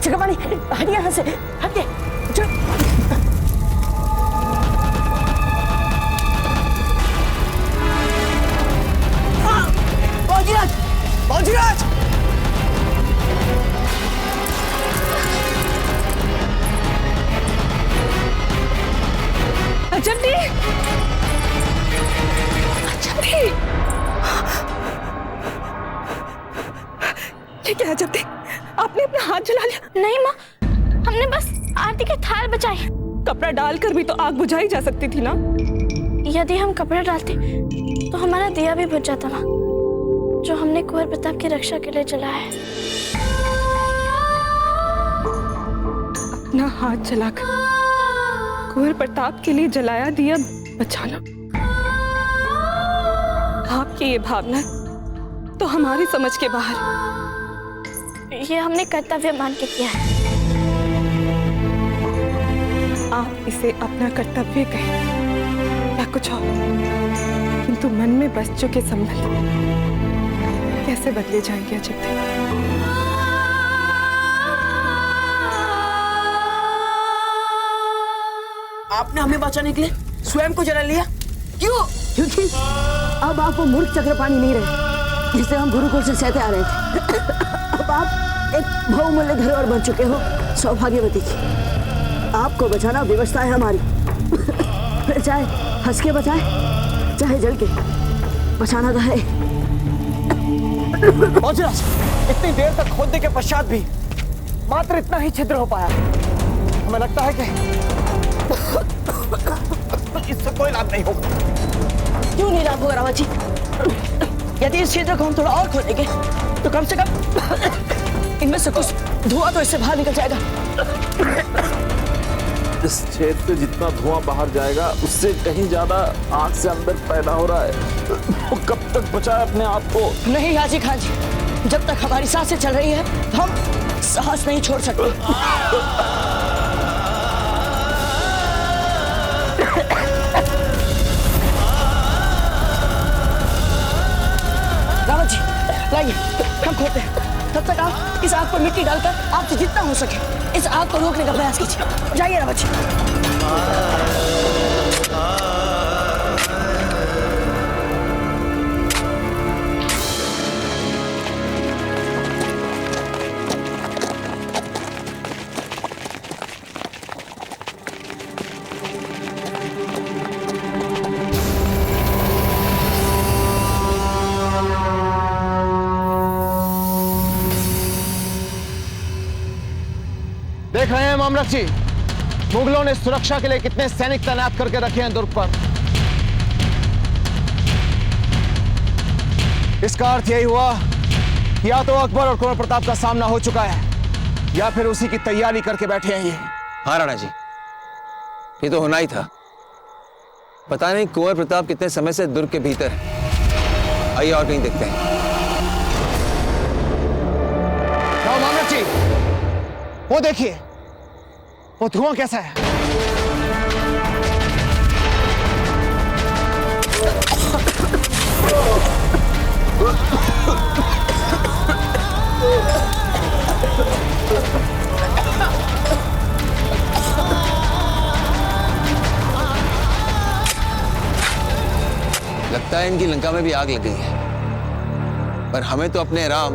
चक्रपाणी हट यहाँ से, हट के चल। बाजीराज, बाजीराज! अजब दी, अजब दी, ये क्या अजब दी? आपने अपना हाथ जला लिया। नहीं माँ, हमने बस आरती के थाल बचाए। कपड़ा डालकर भी तो आग बुझाई जा सकती थी ना। यदि हम कपड़ा डालते तो हमारा दिया भी बुझ जाता माँ, जो हमने कुंवर प्रताप की रक्षा के लिए जलाया है। अपना हाथ जलाकर कुंवर प्रताप के लिए जलाया दिया बचाना, आपकी ये भावना तो हमारी समझ के बाहर। ये हमने कर्तव्य मान के किया है। आप इसे अपना कर्तव्य कहें या कुछ और, किंतु मन में बस चुके संबंध कैसे बदले जाएंगे अजब दी? आपने हमें बचाने के लिए स्वयं को जला लिया, क्यों? क्योंकि अब आप वो मूर्ख चक्रपाणी नहीं रहे जिसे हम गुरुकुल से सहते आ रहे थे। अब आप एक बहुमूल्य धरोहर बन चुके हो, सौभाग्यवती की। आपको बचाना व्यवस्था है हमारी। फिर चाहे हंस के बचाए, चाहे जल के, बचाना तो है। बाजीराज, इतनी देर तक खोदने के पश्चात भी मात्र इतना ही छिद्र हो पाया। हमें लगता है कि इससे कोई लाभ नहीं होगा। क्यों नहीं लाभ होगा रावत जी? यदि इस क्षेत्र को हम थोड़ा और खोदेंगे तो कम से कम इनमें से कुछ धुआं तो इससे बाहर निकल जाएगा। इस क्षेत्र से जितना धुआं बाहर जाएगा उससे कहीं ज्यादा आग से अंदर पैदा हो रहा है। वो कब तक बचाए अपने आप को? नहीं हाजी खान जी, जब तक हमारी सांसें चल रही है हम साहस नहीं छोड़ सकते। रावत जी लाइए, हम खोदते हैं। तब तक आप इस आग पर मिट्टी डालकर आपसे जितना हो सके इस आग को रोकने का प्रयास कीजिए। जाइए रावत जी। देख रहे हैं मामलक जी, मुगलों ने सुरक्षा के लिए कितने सैनिक तैनात करके रखे हैं दुर्ग पर। इसका अर्थ यही हुआ कि या तो अकबर और कुंवर प्रताप का सामना हो चुका है या फिर उसी की तैयारी करके बैठे हैं ये। हाँ राणा जी, ये तो होना ही था। पता नहीं कुंवर प्रताप कितने समय से दुर्ग के भीतर है। आइए और कहीं देखते हैं। मामलक जी, वो देखिए, वो धुआं कैसा है। लगता है इनकी लंका में भी आग लग गई है, पर हमें तो अपने राम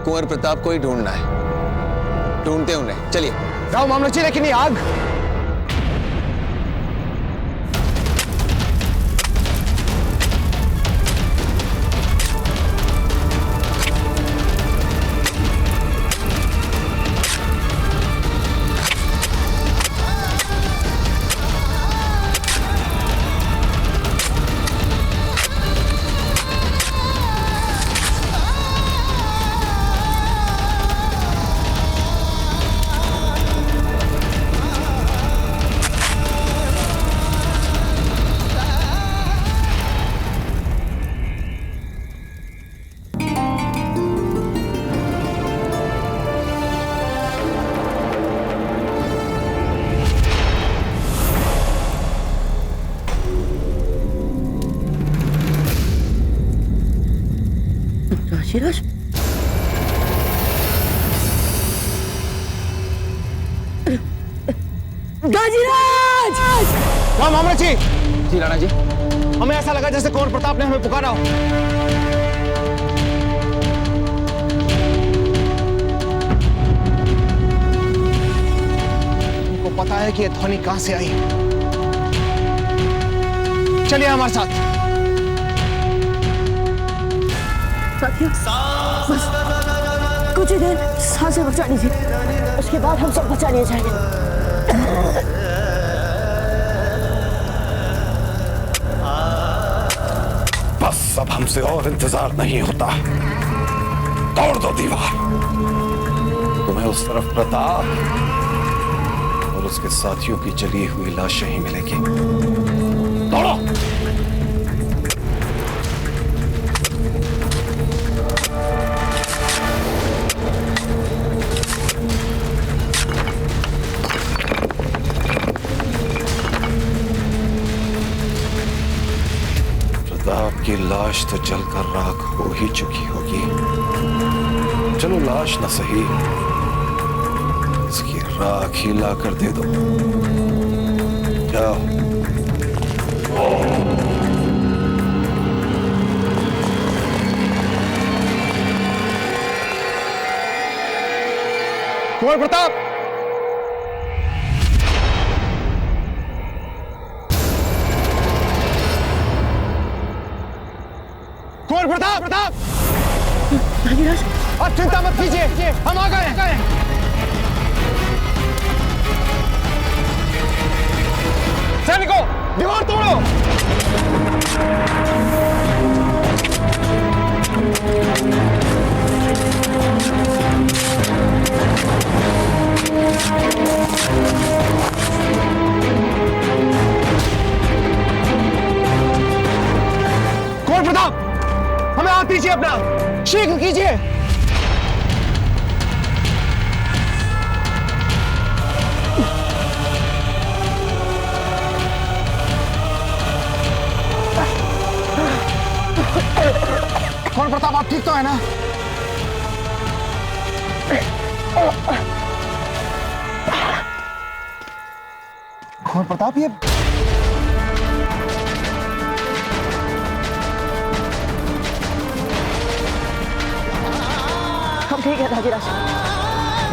कुंवर प्रताप को ही ढूंढना है। ढूंढते उन्हें, चलिए। जाओ मामलक जी, लेकिन ये आग ऋषिराज, दाजीराज! राम अमृत जी, जी राणा जी। हमें ऐसा लगा जैसे कुंवर प्रताप ने हमें पुकारा हो। उनको पता है कि ये ध्वनि कहां से आई। चलिए हमारे साथ। साथियों, बस कुछ ही देर सांसें बचा लीजिए, उसके बाद हम सब बचा लिए जाएंगे। बस अब हमसे और इंतजार नहीं होता। तोड़ दो दीवार। तुम्हें उस तरफ प्रताप और उसके साथियों की जली हुई लाशें ही मिलेगी। तोड़ो। प्रताप की लाश तो जलकर राख हो ही चुकी होगी। चलो लाश न सही, उसकी राख ही लाकर दे दो। जाओ। कुंवर प्रताप, कुंवर प्रताप, प्रताप, दाजीराज, आप चिंता मत कीजिए, हम आ गए। सैनिकों, दीवार तोड़ो। कुंवर प्रताप, हमें हाथ दीजिए अपना, शीघ्र कीजिए। कुंवर प्रताप, आप ठीक तो है ना? कुंवर प्रताप, ये हम ठीक है दाजीराज,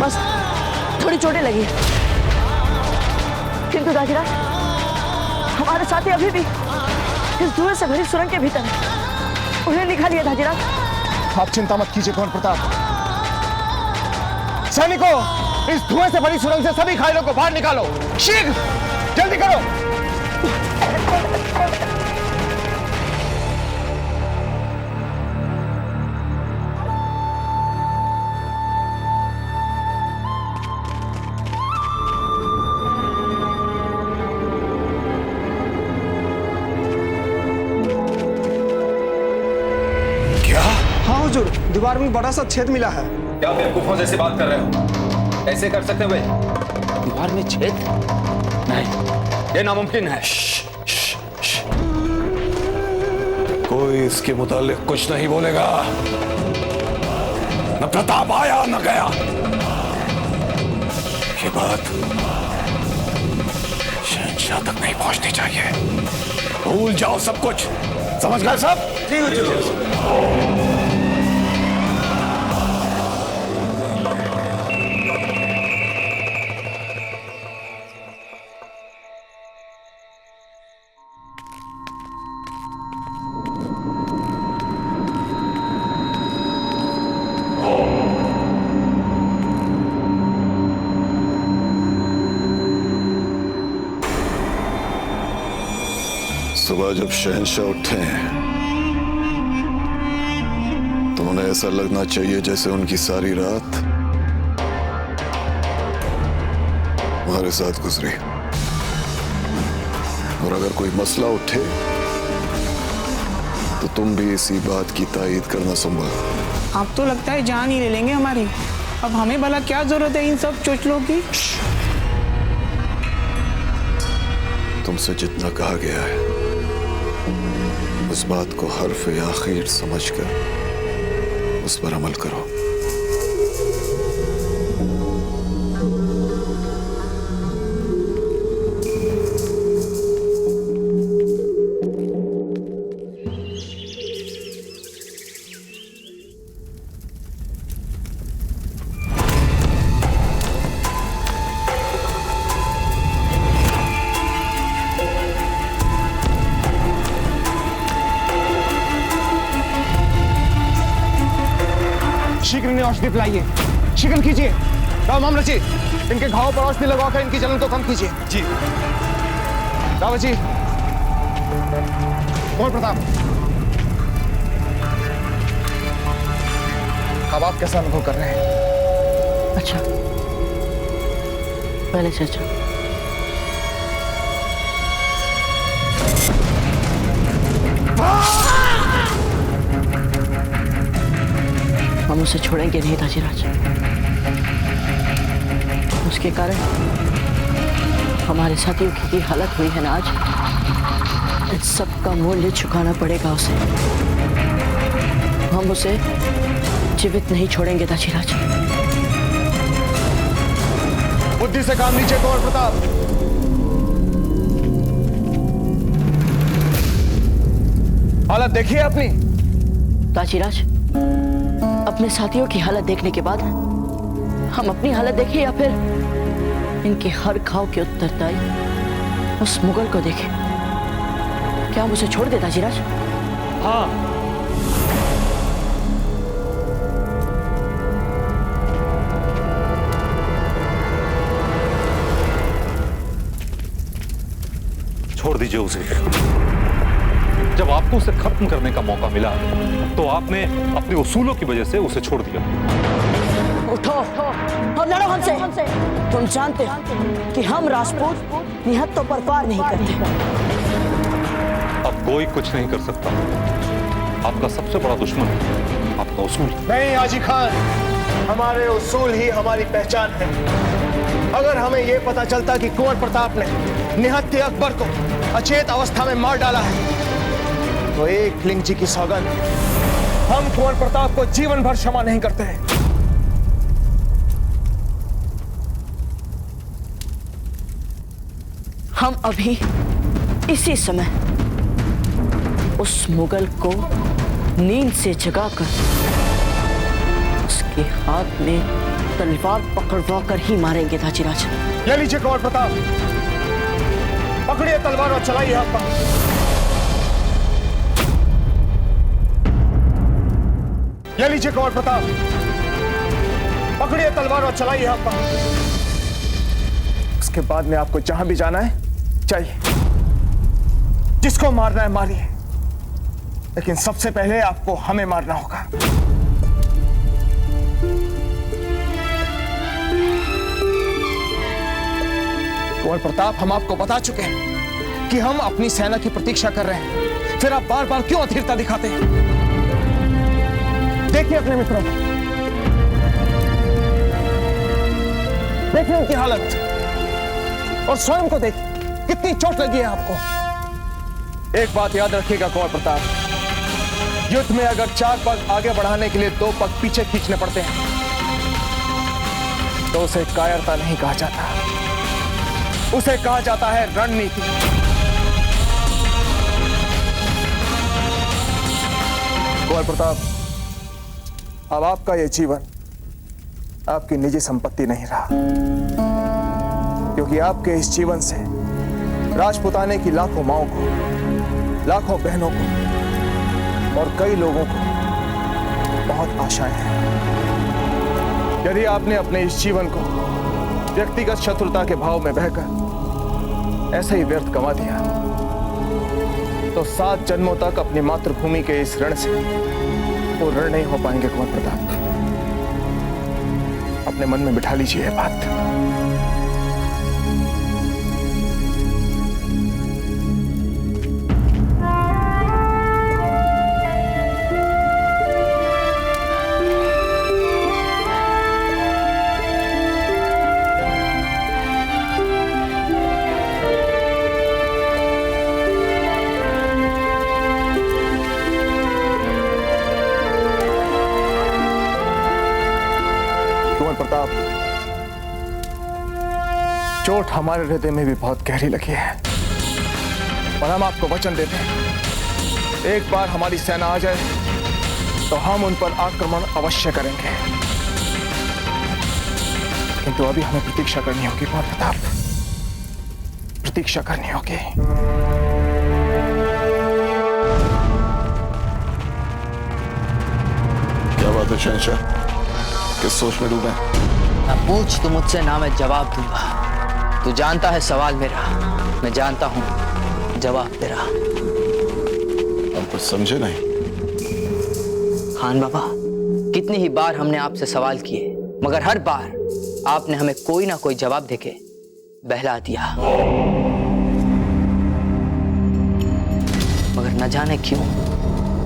बस थोड़ी चोटें लगी है। किंतु दाजीराज, हमारे साथी अभी भी इस धुएं से भरी सुरंग के भीतर है। उन्हें निकालिए दाजीराज। आप चिंता मत कीजिए कुंवर प्रताप। सैनिकों, इस धुएं से भरी सुरंग से सभी घायलों को बाहर निकालो, शीघ्र, जल्दी करो। हाँ हुजूर, दीवार में बड़ा सा छेद मिला है। क्या बेवकूफों जैसे बात कर रहे हो? ऐसे कर सकते हुए दीवार में छेद? नहीं, ये नामुमकिन है। कोई इसके मुतालिक कुछ नहीं बोलेगा। न प्रताप आया न गया। ये बात शहंशाह तक नहीं पहुंचनी चाहिए। भूल जाओ सब कुछ, समझ गए सब? जी हुजूर। सुबह जब शहंशाह उठे तो उन्हें ऐसा लगना चाहिए जैसे उनकी सारी रात हमारे साथ गुजरी। और अगर कोई मसला उठे तो तुम भी इसी बात की तायीद करना संभल। अब तो लगता है जान ही ले लेंगे हमारी। अब हमें भला क्या जरूरत है इन सब चोचलों की? तुमसे जितना कहा गया है उस बात को हर्फ आखिर समझकर उस पर अमल करो। शीघ्र इन्हें औषधि पिलाइए, शीघ्र कीजिए। राव मामलची, इनके घाव पर औषधि लगाकर इनकी जलन को कम कीजिए। जी। रावत जी, कुंवर प्रताप, अब आप कैसा अनुभव कर रहे हैं? अच्छा, पहले से अच्छा। हम उसे छोड़ेंगे नहीं ताजीराज। उसके कारण हमारे साथियों की हालत हुई है ना आज, इन सब का मूल्य चुकाना पड़ेगा उसे। हम उसे जीवित नहीं छोड़ेंगे ताजीराज। बुद्धि से काम लीजिए कुंवर प्रताप। हालत देखिए अपनी। ताजीराज, अपने साथियों की हालत देखने के बाद हम अपनी हालत देखें या फिर इनके हर घाव के उत्तरदायी उस मुगल को देखें? क्या हम उसे छोड़ दे ताजीराज? हाँ। छोड़ दीजिए उसे। जब आपको उसे खत्म करने का मौका मिला तो आपने अपने उसूलों की वजह से उसे छोड़ दिया। उठो और लड़ो हमसे। तुम जानते हो कि हम राजपूत निहत्तों पर पार नहीं करते। अब कोई कुछ नहीं कर सकता। आपका सबसे बड़ा दुश्मन आपका उसूल। नहीं हाजी खान, हमारे उसूल ही हमारी पहचान है। अगर हमें यह पता चलता कि कुंवर प्रताप ने निहत्थे अकबर को अचेत अवस्था में मार डाला है तो एक लिंग जी की सौगंध, हम कुंवर प्रताप को जीवन भर क्षमा नहीं करते हैं। हम अभी इसी समय उस मुगल को नींद से जगाकर उसके हाथ में तलवार पकड़वा कर ही मारेंगे ताजीराज। ले लीजिए कुंवर प्रताप, पकड़िए तलवार और चलाइए हाथ पर। ले लीजिए कुंवर प्रताप, पकड़िए तलवार और चलाइए हाथ पर। उसके बाद में आपको जहां भी जाना है चाहिए, जिसको मारना है मारिए, लेकिन सबसे पहले आपको हमें मारना होगा। कुंवर प्रताप, हम आपको बता चुके हैं कि हम अपनी सेना की प्रतीक्षा कर रहे हैं, फिर आप बार बार क्यों अधीरता दिखाते हैं? देखिए अपने मित्रों को, देखिए उनकी हालत और स्वयं को देखिए कितनी चोट लगी है आपको। एक बात याद रखिएगा कुंवर प्रताप, युद्ध में अगर 4 पग आगे बढ़ाने के लिए 2 पग पीछे खींचने पड़ते हैं तो उसे कायरता नहीं कहा जाता, उसे कहा जाता है रणनीति। कुंवर प्रताप, अब आपका यह जीवन आपकी निजी संपत्ति नहीं रहा, क्योंकि आपके इस जीवन से राजपुताने की लाखों माओं को, लाखों बहनों को और कई लोगों को बहुत आशाएं हैं। यदि आपने अपने इस जीवन को व्यक्तिगत शत्रुता के भाव में बहकर ऐसे ही व्यर्थ गंवा दिया तो 7 जन्मों तक अपनी मातृभूमि के इस ऋण से वो ऋण नहीं हो पाएंगे। कुंवर प्रताप, अपने मन में बिठा लीजिए यह बात। प्रताप, चोट हमारे हृदय में भी बहुत गहरी लगी है, और हम आपको वचन देते हैं एक बार हमारी सेना आ जाए तो हम उन पर आक्रमण अवश्य करेंगे, किंतु अभी हमें प्रतीक्षा करनी होगी कुंवर प्रताप, प्रतीक्षा करनी होगी। क्या बात है शहंशाह? किस सोच में डूबे? ना पूछ तो मुझसे, ना मैं जवाब दूंगा। तू जानता है सवाल मेरा, मैं जानता हूँ जवाब तेरा। हम कुछ समझे नहीं। खान बाबा, कितनी ही बार हमने आपसे सवाल किए, मगर हर बार आपने हमें कोई ना कोई जवाब देके बहला दिया। मगर न जाने क्यों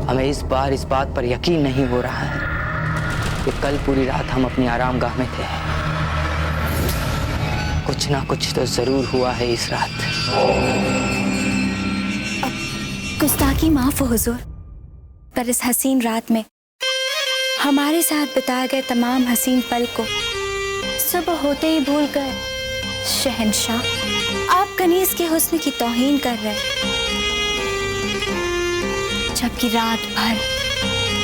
हमें इस बार इस बात पर यकीन नहीं हो रहा है कि कल पूरी रात हम अपनी आरामगाह में थे। कुछ ना कुछ तो जरूर हुआ है इस रात। गुस्ताखी माफ हो हुजूर, पर इस हसीन रात में हमारे साथ बिताए गए तमाम हसीन पल को सुबह होते ही भूल गए। शहंशाह, आप कनीज के हुस्न की तौहीन कर रहे, जबकि रात भर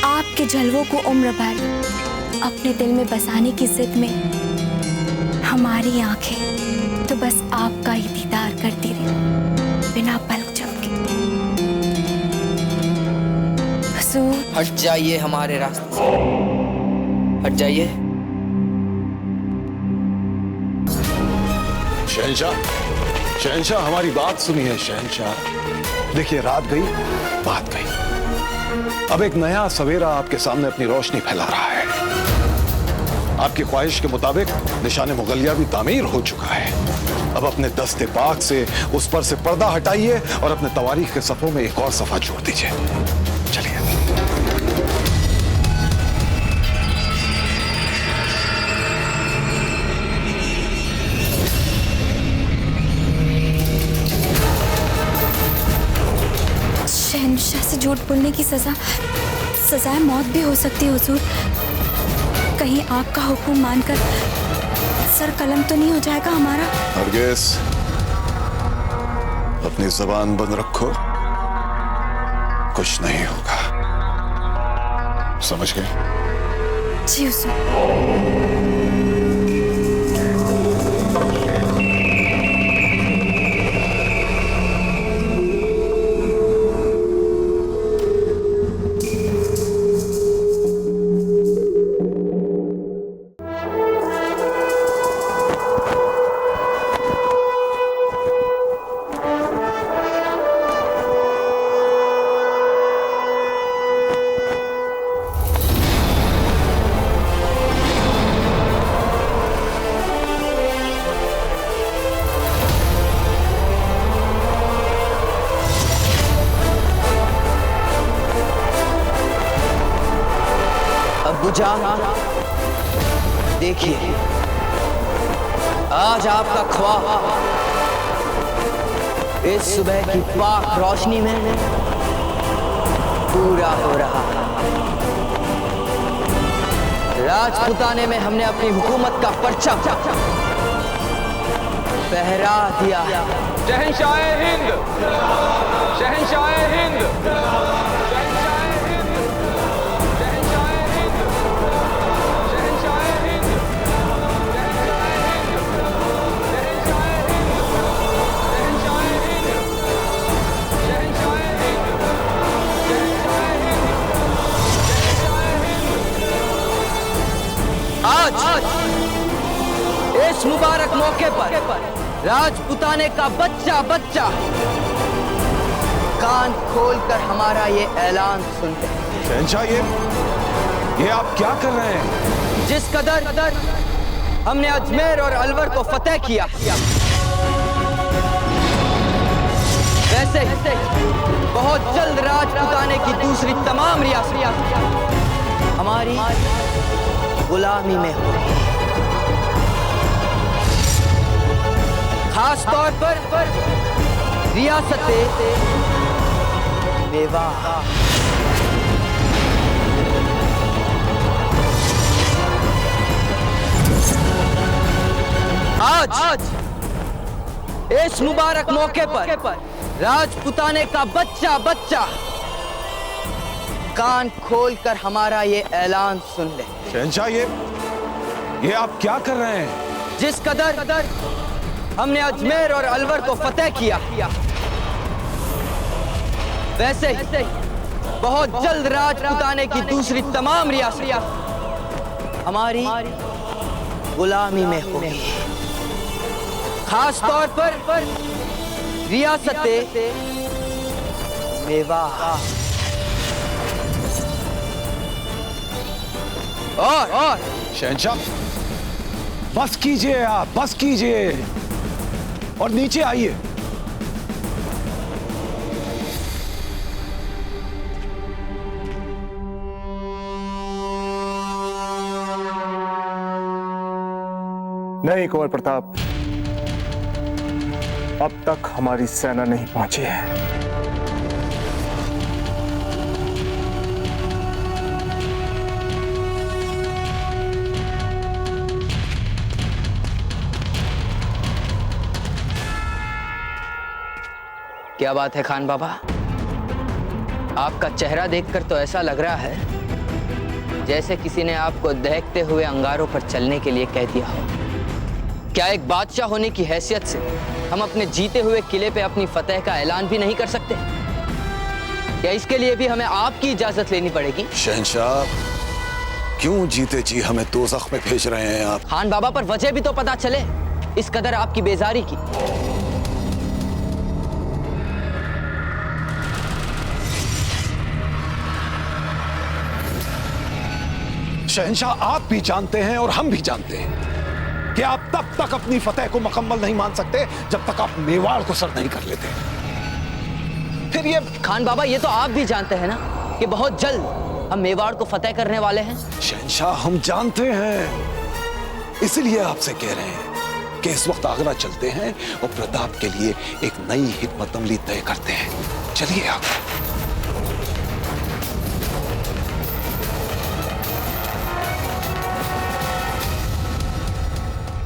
आपके जलवों को उम्र भर अपने दिल में बसाने की जिद में हमारी आंखें तो बस आपका ही दीदार करती रही, बिना पलक झपके। हुजूर, हट जाइए हमारे रास्ते से, हट जाइए। शहंशाह, शहंशाह हमारी बात सुनिए शहंशाह। देखिए, रात गई बात गई, अब एक नया सवेरा आपके सामने अपनी रोशनी फैला रहा है। आपकी ख्वाहिश के मुताबिक निशान मुगलिया भी तामीर हो चुका है। अब अपने दस्ते पाक से उस पर से पर्दा हटाइए और अपने तवारीख के सफों में एक और सफा जोड़ दीजिए। चलिए। शहंशाह से झूठ बोलने की सजाए मौत भी हो सकती है हुजूर। कहीं आपका हुक्म मानकर सर कलम तो नहीं हो जाएगा हमारा? हरगिज़, अपनी जबान बंद रखो, कुछ नहीं होगा। समझ गए? जी हुजूर। देखिए, आज आपका ख्वाब इस सुबह की पाक रोशनी में पूरा हो रहा है। राजपुताने में हमने अपनी हुकूमत का परचम फहरा दिया। शहंशाह हिंद, शहंशाह हिंद। आज इस मुबारक मौके पर राजपुताने का बच्चा बच्चा कान खोलकर हमारा ये ऐलान सुनते हैं। शहंशाह, ये आप क्या कर रहे हैं? जिस कदर हमने अजमेर और अलवर को फतेह किया, वैसे बहुत जल्द राजपुताने की दूसरी तमाम रियासतें हमारी गुलामी में हो। खास तौर पर रियासते मेवात। आज इस मुबारक मौके पर राजपुताने का बच्चा बच्चा कान खोलकर हमारा ये ऐलान सुन ले। शहंशाह, ये आप क्या कर रहे हैं? जिस कदर हमने अजमेर और अलवर को फतेह किया, वैसे बहुत जल्द राजपुताने की दूसरी तमाम रियासतें हमारी गुलामी में होगी, खास तौर पर रियासते मेवाड़। और शहंशाह, बस कीजिए आप, बस कीजिए और नीचे आइए। नहीं कुंवर प्रताप, अब तक हमारी सेना नहीं पहुंची है। क्या बात है खान बाबा, आपका चेहरा देखकर तो ऐसा लग रहा है जैसे किसी ने आपको दहकते हुए अंगारों पर चलने के लिए कह दिया हो। क्या एक बादशाह होने की हैसियत से हम अपने जीते हुए किले पे अपनी फतह का ऐलान भी नहीं कर सकते? क्या इसके लिए भी हमें आपकी इजाजत लेनी पड़ेगी? शहंशाह, क्यों जीते जी हमें दोज़ख में भेज रहे हैं आप? खान बाबा, पर वजह भी तो पता चले, इस कदर आपकी बेजारी की। शहंशाह, आप भी जानते हैं और हम भी जानते हैं कि आप तब तक अपनी फतह को मुकम्मल नहीं मान सकते जब तक आप मेवाड़ को सर नहीं कर लेते। फिर ये खान बाबा, ये तो आप भी जानते हैं ना कि बहुत जल्द हम मेवाड़ को फतेह करने वाले हैं। शहंशाह, हम जानते हैं, इसलिए आपसे कह रहे हैं कि इस वक्त आगरा चलते हैं और प्रताप के लिए एक नई हिकमत अमली तय करते हैं। चलिए आप।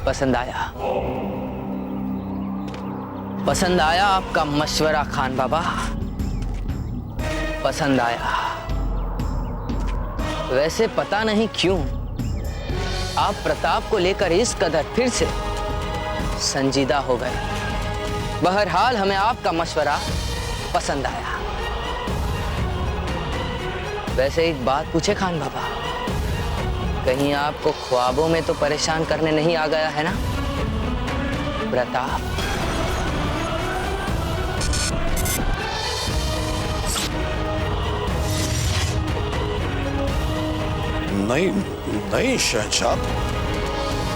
पसंद आया आपका मशवरा खान बाबा, पसंद आया। वैसे पता नहीं क्यों आप प्रताप को लेकर इस कदर फिर से संजीदा हो गए। बहरहाल हमें आपका मशवरा पसंद आया। वैसे एक बात पूछे खान बाबा, कहीं आपको ख्वाबों में तो परेशान करने नहीं आ गया है ना प्रताप? नहीं नहीं शहंशाह,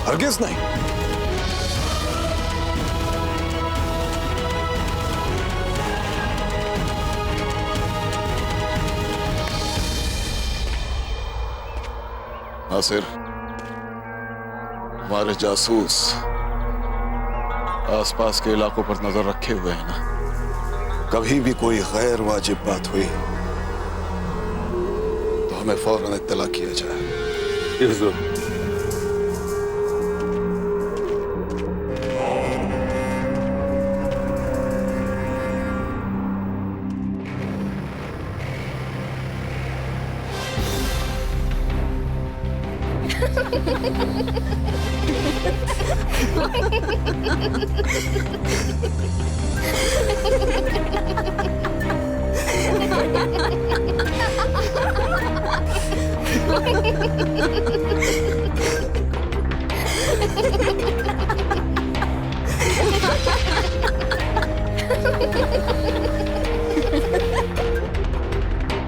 हरगिज नहीं। नासिर, हमारे जासूस आसपास के इलाकों पर नजर रखे हुए हैं ना। कभी भी कोई गैर वाजिब बात हुई तो हमें फौरन इत्तला किया जाए।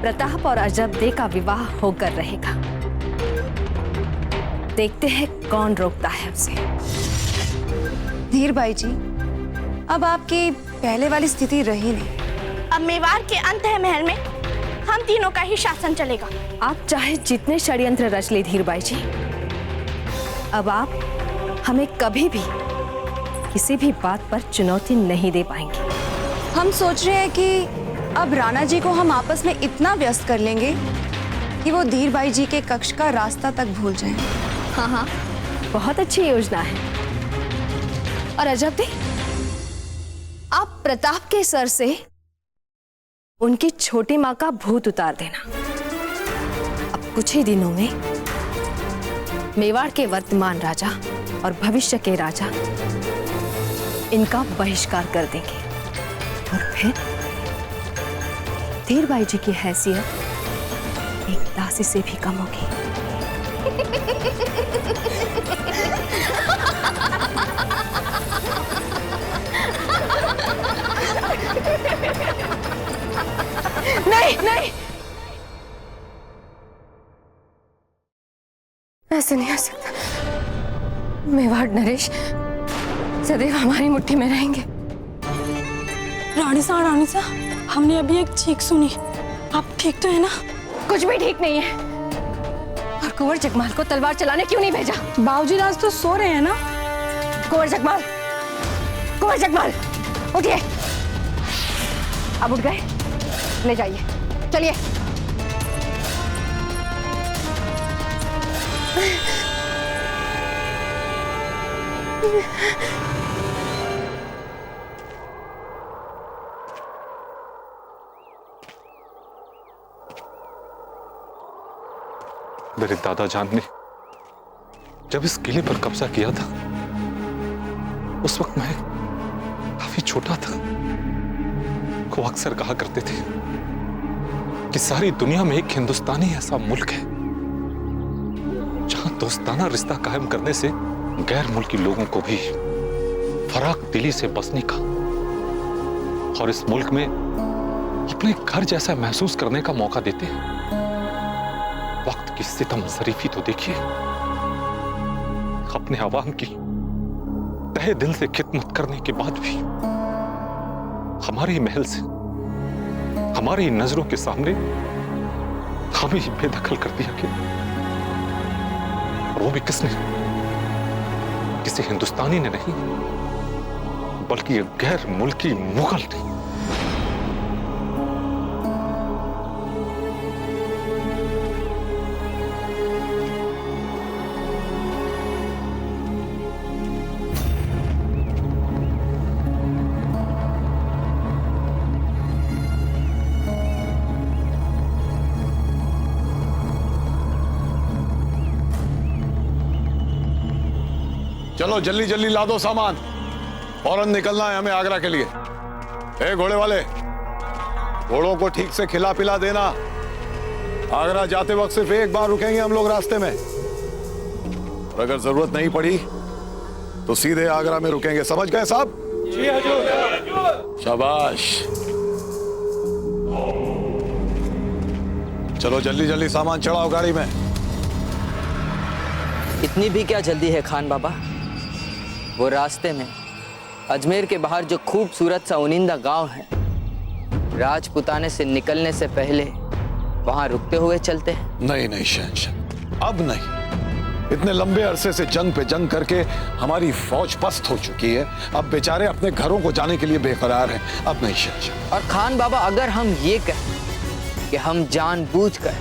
प्रताप और अजबदे का विवाह होकर रहेगा। देखते हैं कौन रोकता है उसे। धीर भाई जी, अब आपकी पहले वाली स्थिति रही नहीं। अब मेवाड़ के अंत है महल में हम तीनों का ही शासन चलेगा। आप चाहे जितने षड्यंत्र रच ले धीर भाई जी, अब आप हमें कभी भी किसी भी बात पर चुनौती नहीं दे पाएंगे। हम सोच रहे हैं कि अब राणा जी को हम आपस में इतना व्यस्त कर लेंगे कि वो धीर भाई जी के कक्ष का रास्ता तक भूल जाएं। हाँ हाँ, बहुत अच्छी योजना है। और अजबदे, आप प्रताप के सर से उनकी छोटी माँ का भूत उतार देना। अब कुछ ही दिनों में मेवाड़ के वर्तमान राजा और भविष्य के राजा इनका बहिष्कार कर देंगे और फिर धीर भाई जी की हैसियत एक दासी से भी कम होगी। नहीं नहीं, ऐसे नहीं हो सकता। मेवाड़ नरेश सदैव हमारी मुट्ठी में रहेंगे। रानी सा, हमने अभी एक चीख सुनी। आप ठीक तो है ना? कुछ भी ठीक नहीं है। और कुंवर जगमाल को तलवार चलाने क्यों नहीं भेजा? बाबूजी आज तो सो रहे हैं ना। कुंवर जगमाल, उठिए। अब उठ गए, ले जाइए, चलिए। मेरे दादा जान ने जब इस किले पर कब्जा किया था, उस वक्त मैं काफी छोटा था। वो अक्सर कहा करते थे कि सारी दुनिया में एक हिंदुस्तानी ऐसा मुल्क है जहां दोस्ताना रिश्ता कायम करने से गैर मुल्की लोगों को भी फराक दिली से बसने का और इस मुल्क में अपने घर जैसा महसूस करने का मौका देते हैं। वक्त की सितम ज़रीफी तो देखिए, अपने अवाम की तहे दिल से खिदमत करने के बाद भी हमारे महल से हमारी नजरों के सामने हमें ही बेदखल कर दिया गया। और वो भी किसने? किसी हिंदुस्तानी ने नहीं, बल्कि एक गैर मुल्की मुगल ने। चलो जल्दी जल्दी ला दो सामान, फौरन निकलना है हमें आगरा के लिए। ए घोड़े वाले, घोड़ों को ठीक से खिला पिला देना। आगरा जाते वक्त सिर्फ एक बार रुकेंगे हम लोग रास्ते में, और अगर जरूरत नहीं पड़ी तो सीधे आगरा में रुकेंगे। समझ गए साहब? जी हुजूर। शाबाश। चलो जल्दी जल्दी सामान चढ़ाओ गाड़ी में। इतनी भी क्या जल्दी है खान बाबा? वो रास्ते में अजमेर के बाहर जो खूबसूरत सा उनिंदा गांव है, राजपुताने से निकलने से पहले वहां रुकते हुए चलते हैं। नहीं नहीं शहंशाह, अब नहीं। इतने लंबे अरसे से जंग पे जंग करके हमारी फौज पस्त हो चुकी है। अब बेचारे अपने घरों को जाने के लिए बेकरार हैं। अब नहीं शहंशाह। और खान बाबा, अगर हम ये कहें कि हम जानबूझकर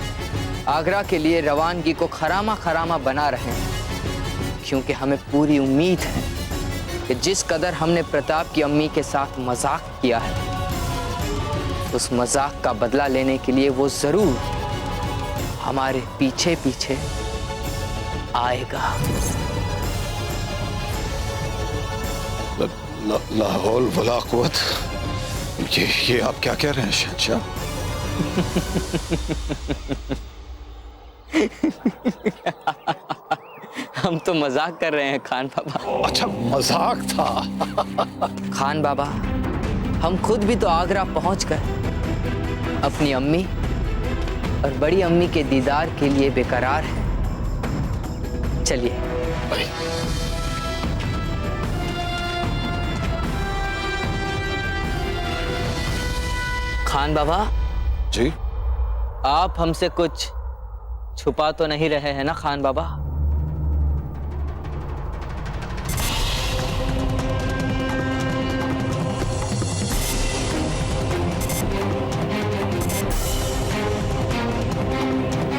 आगरा के लिए रवानगी को खरामा खरामा बना रहे हैं, क्योंकि हमें पूरी उम्मीद है कि जिस कदर हमने प्रताप की अम्मी के साथ मजाक किया है, उस मजाक का बदला लेने के लिए वो जरूर हमारे पीछे पीछे आएगा। ला हौल वला कुव्वत। ये आप क्या कह रहे हैं शहंशाह? हम तो मजाक कर रहे हैं खान बाबा। अच्छा, मजाक था। खान बाबा, हम खुद भी तो आगरा पहुंचकर अपनी अम्मी और बड़ी अम्मी के दीदार के लिए बेकरार हैं। चलिए। खान बाबा जी, आप हमसे कुछ छुपा तो नहीं रहे हैं ना खान बाबा?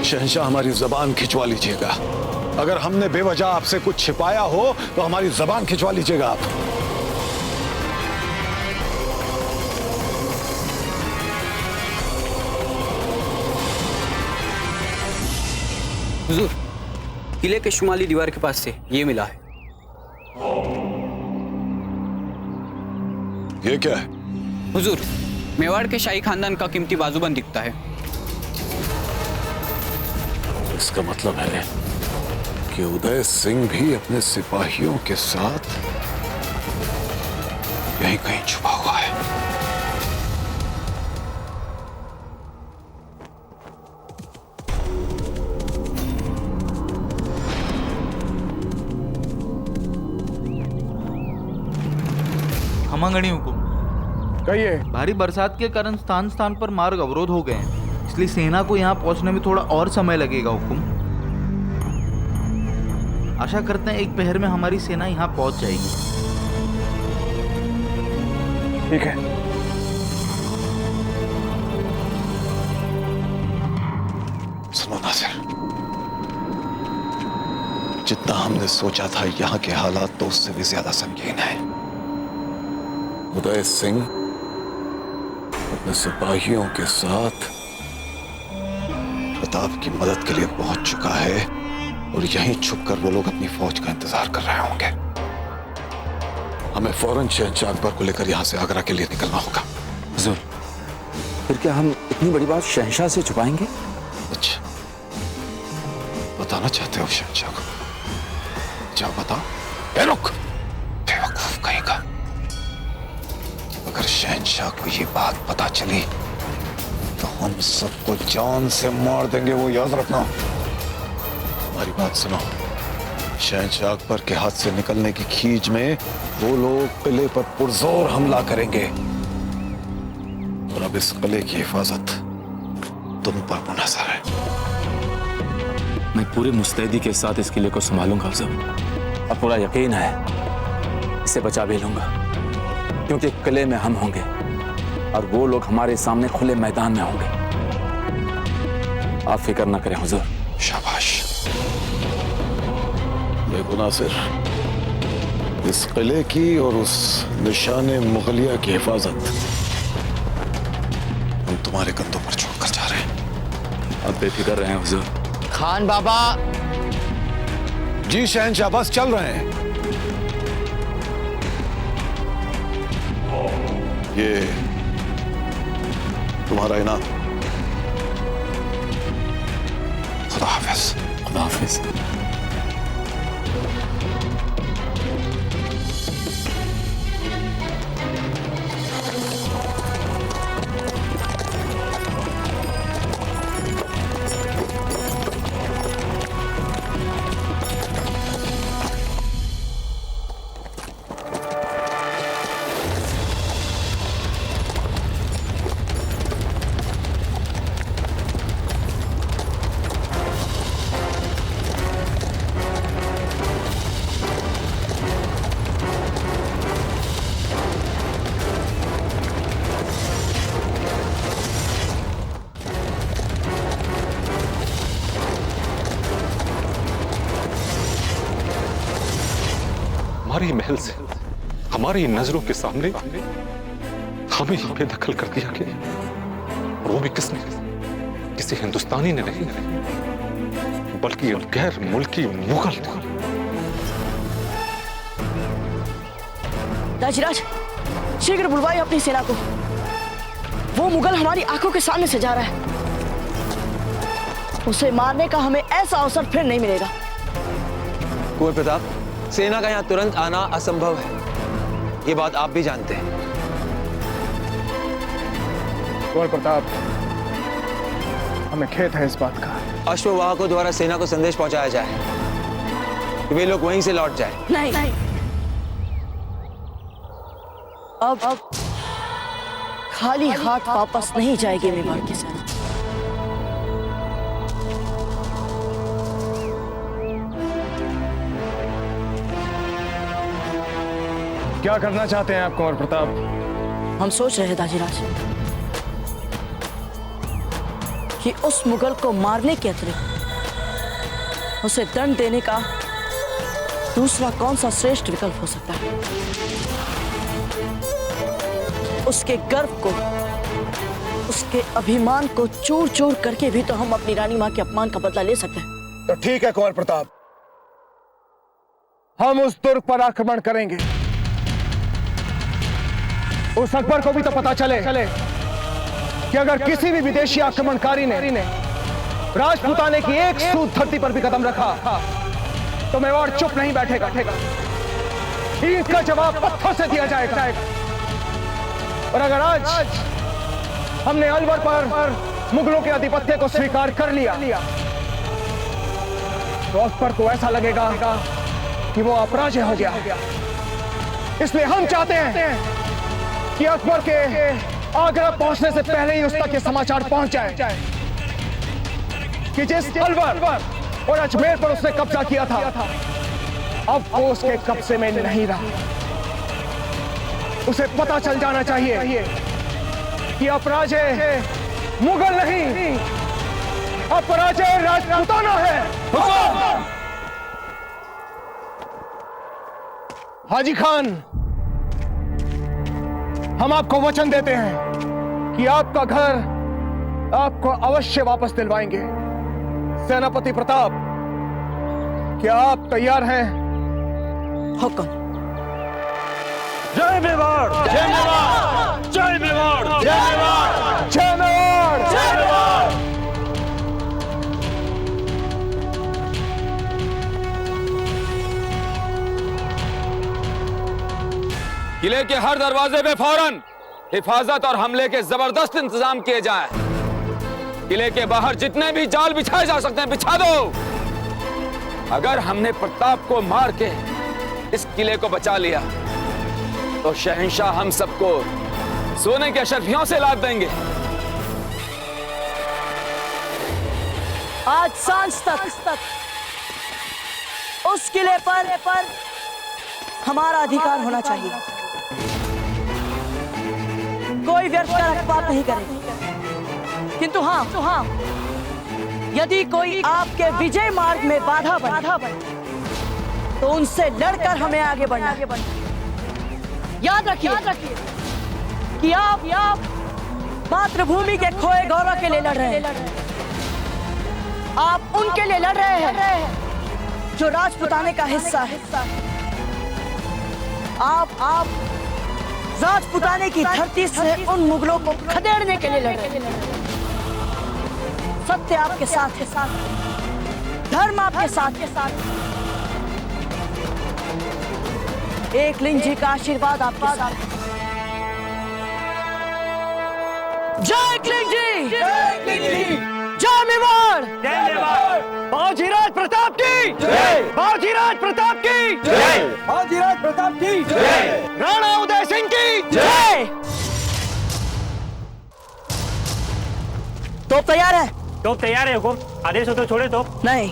शहंशाह, हमारी जबान खिंचवा लीजिएगा। अगर हमने बेवजह आपसे कुछ छिपाया हो तो हमारी जबान खिंचवा लीजिएगा आप। हुजूर, किले के शुमाली दीवार के पास से ये मिला है। ये क्या है? हुजूर, मेवाड़ के शाही खानदान का कीमती बाजूबंद दिखता है। इसका मतलब है कि उदय सिंह भी अपने सिपाहियों के साथ यहीं कहीं छुपा हुआ है। खमांगणी हुकुम। कहिए। भारी बरसात के कारण स्थान स्थान पर मार्ग अवरोध हो गए हैं, इसलिए सेना को यहाँ पहुंचने में थोड़ा और समय लगेगा हुकुम। आशा करते हैं एक पहर में हमारी सेना यहाँ पहुंच जाएगी। ठीक है। सुनो नासिर, जितना हमने सोचा था यहाँ के हालात तो उससे भी ज्यादा संगीन है। उदय सिंह अपने सिपाहियों के साथ प्रताप की मदद के लिए पहुंच चुका है और यहीं छुपकर वो लोग अपनी फौज का इंतजार कर रहे होंगे। हमें फौरन शहंशाह अकबर को लेकर यहां से आगरा के लिए निकलना होगा। हुजूर, फिर क्या हम इतनी बड़ी बात शहंशाह से छुपाएंगे? अच्छा, बताना चाहते हो शहंशाह को? क्या बता? रुक, बेवकूफ कहीं का। अगर शहंशाह को ये बात पता चली तो हम सबको जान से मार देंगे, वो याद रखना। हमारी बात सुनो, शहंशाह अकबर के हाथ से निकलने की खींच में वो लोग किले पर पुरजोर हमला करेंगे और अब इस किले की हिफाजत तुम पर मुनहसर है। मैं पूरी मुस्तैदी के साथ इस किले को संभालूंगा अफजल, और पूरा यकीन है इसे बचा भी लूंगा, क्योंकि किले में हम होंगे और वो लोग हमारे सामने खुले मैदान में होंगे। आप फिक्र ना करें हुजूर। शाबाश। देखो नासिर, इस किले की और उस निशाने मुगलिया की हिफाजत हम तुम्हारे कंधों पर छोड़कर जा रहे हैं। आप बेफिक्र रहे हैं हुजूर। खान बाबा। जी शहंशाह, बस चल रहे हैं। ये तुम्हारा इनाम। खुदा हाफिज। खुदा हाफिज। हमारी महल से हमारी नजरों के सामने हमें ही बेदखल कर दिया गया, और वो भी किसने? किसी हिंदुस्तानी ने नहीं, बल्कि गैर मुल्की मुगल ने। राजराज, शीघ्र बुलवाइए अपनी सेना को। वो मुगल हमारी आंखों के सामने से जा रहा है। उसे मारने का हमें ऐसा अवसर फिर नहीं मिलेगा। कुंवर प्रताप, सेना का यहाँ तुरंत आना असंभव है, ये बात आप भी जानते हैं। कुंवर प्रताप, हमें खेद है इस बात का। अश्ववाहकों द्वारा सेना को संदेश पहुंचाया जाए कि वे लोग वहीं से लौट जाएं। नहीं। अब खाली हाथ वापस नहीं जाएगी मेवाड़ की सेना। क्या करना चाहते हैं आप कुंवर प्रताप? हम सोच रहे हैं दाजीराज कि उस मुगल को मारने के अतिरिक्त उसे दंड देने का दूसरा कौन सा श्रेष्ठ विकल्प हो सकता है। उसके गर्व को, उसके अभिमान को चूर चूर करके भी तो हम अपनी रानी मां के अपमान का बदला ले सकते हैं। तो ठीक है कुंवर प्रताप, हम उस दुर्ग पर आक्रमण करेंगे। उस अकबर को भी तो पता चले कि अगर किसी भी विदेशी आक्रमणकारी ने राजपूताने की एक सूत धरती पर भी कदम रखा तो मेवाड़ चुप नहीं बैठेगा। ईंट का जवाब पत्थर से दिया जाएगा। और अगर आज हमने अलवर पर मुगलों के आधिपत्य को स्वीकार कर लिया तो अकबर को ऐसा लगेगा कि वो अपराजय हो गया। इसलिए हम चाहते हैं कि अकबर के आगरा पहुंचने से पहले ही उस तक ये समाचार पहुंच जाए कि जिस अलवर और अजमेर पर उसने कब्जा किया था अब वो उसके कब्जे में नहीं रहा। उसे पता चल जाना चाहिए कि अपराजय मुगल नहीं, अपराजय राजपूताना है। हाजी खान, हम आपको वचन देते हैं कि आपका घर आपको अवश्य वापस दिलवाएंगे। सेनापति प्रताप, क्या आप तैयार हैं? हुक्म। जय मेवाड़, जय मेवाड़, जय मेवाड़, जय मेवाड़, जय मेवाड़, जय मेवाड़। किले के हर दरवाजे पे फौरन हिफाजत और हमले के जबरदस्त इंतजाम किए जाएं। किले के बाहर जितने भी जाल बिछाए जा सकते हैं बिछा दो। अगर हमने प्रताप को मार के इस किले को बचा लिया तो शहंशाह हम सबको सोने के अशर्फियों से लाद देंगे। आज सांझ तक उस किले पर हमारा अधिकार होना चाहिए। कोई व्यर्थ का रखपात नहीं करेगा। किंतु हाँ, यदि कोई आपके विजय मार्ग में बाधा बने तो उनसे लड़कर हमें आगे बढ़ना। याद रखिए कि आप मातृभूमि के खोए गौरव के लिए लड़ रहे हैं। आप उनके लिए लड़ रहे हैं जो राजपुताने का हिस्सा है। आप राजपुताने की धरती से उन मुगलों को खदेड़ने के लिए लड़ रहे हैं। सत्य आपके साथ है, धर्म आपके साथ है। एकलिंग जी का आशीर्वाद आपके साथ है। जय एकलिंग जी, जय मेवाड़, जय मेवाड़। बाजीराज प्रताप की जय, बाजीराज प्रताप की जय, बाजीराज प्रताप की जय, राणा उदय सिंह की जय। तोप तैयार है? तोप तैयार है हुकुम। आदेश हो तो छोड़े तोप। नहीं,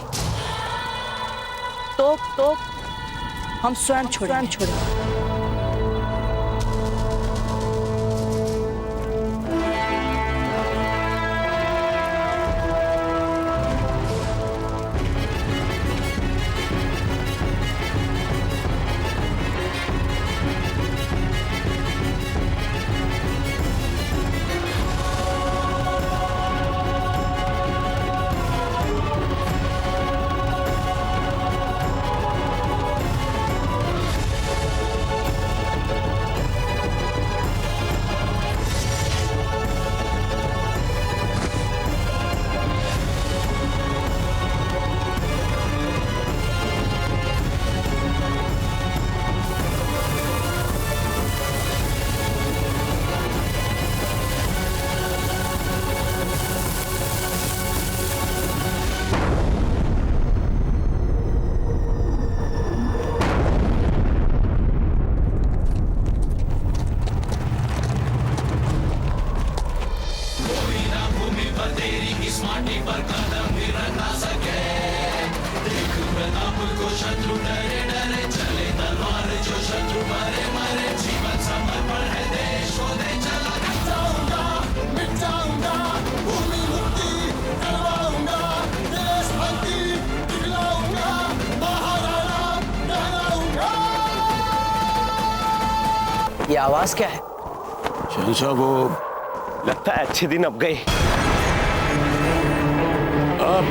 तोप हम स्वयं छोड़े। ये आवाज क्या है? शहंशाह, वो लगता है अच्छे दिन अब गए। अब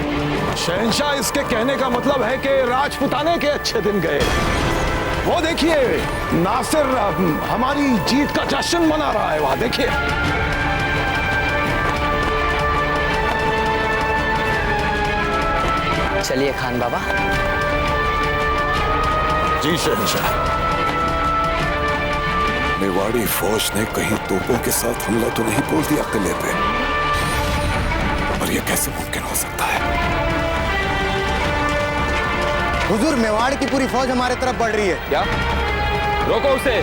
शहंशाह, इसके कहने का मतलब है कि राजपुताने के अच्छे दिन गए। वो देखिए, नासिर हमारी जीत का जश्न मना रहा है। वहां देखिए। चलिए खान बाबा, जी शहंशाह। मेवाड़ी फौज ने कहीं तोपों के साथ हमला तो नहीं बोल दिया किले पे? और ये कैसे मुमकिन हो सकता है? हुजूर, मेवाड़ की पूरी फौज हमारे तरफ बढ़ रही है। क्या? रोको उसे।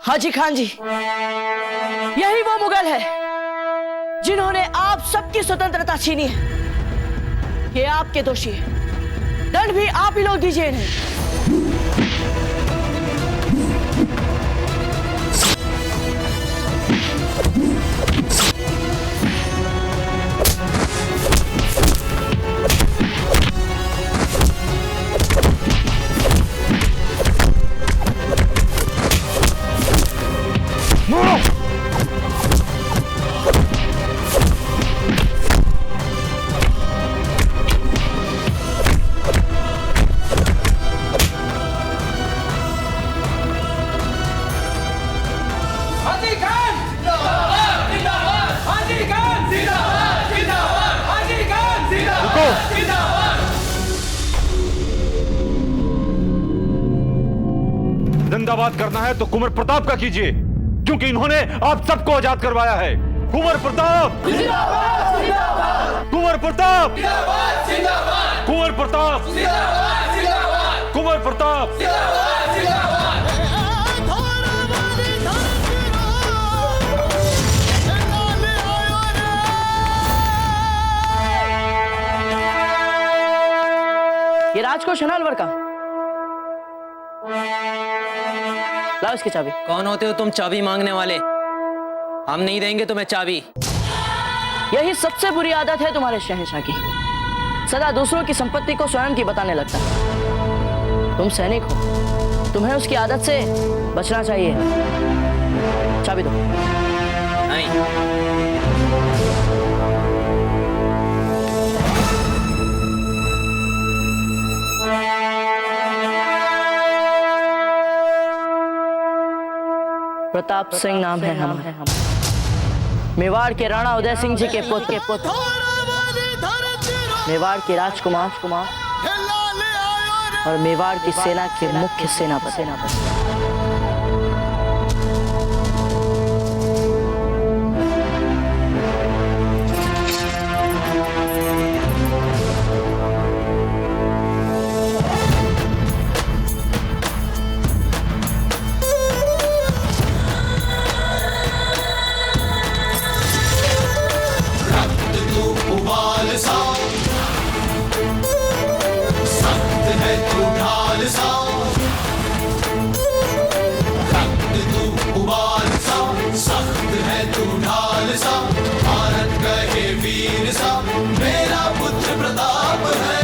हाजी खान जी, यही वो मुगल है जिन्होंने आप सबकी स्वतंत्रता छीनी है। ये आपके दोषी है, दंड भी आप ही लोग दीजिए इन्हें। जिंदाबाद करना है तो कुंवर प्रताप का कीजिए, क्योंकि इन्होंने आप सबको आजाद करवाया है। कुंवर प्रताप जिंदाबाद, जिंदाबाद। कुंवर प्रताप जिंदाबाद, जिंदाबाद। कुंवर प्रताप जिंदाबाद, जिंदाबाद। कुंवर प्रताप जिंदाबाद, जिंदाबाद। ये राजकोष है ना अलवर का? लाओ इसकी चाबी। कौन होते हो तुम चाबी मांगने वाले? हम नहीं देंगे तुम्हें चाबी। यही सबसे बुरी आदत है तुम्हारे शहंशाह की, सदा दूसरों की संपत्ति को स्वयं की बताने लगता है। तुम सैनिक हो, तुम्हें उसकी आदत से बचना चाहिए। चाबी दो। नहीं। प्रताप सिंह नाम है हमारा, मेवाड़ के राणा उदय सिंह जी के पुत्र, मेवाड़ के राजकुमार और मेवाड़ की सेना के मुख्य सेनापति। मेरा पुत्र प्रताप है,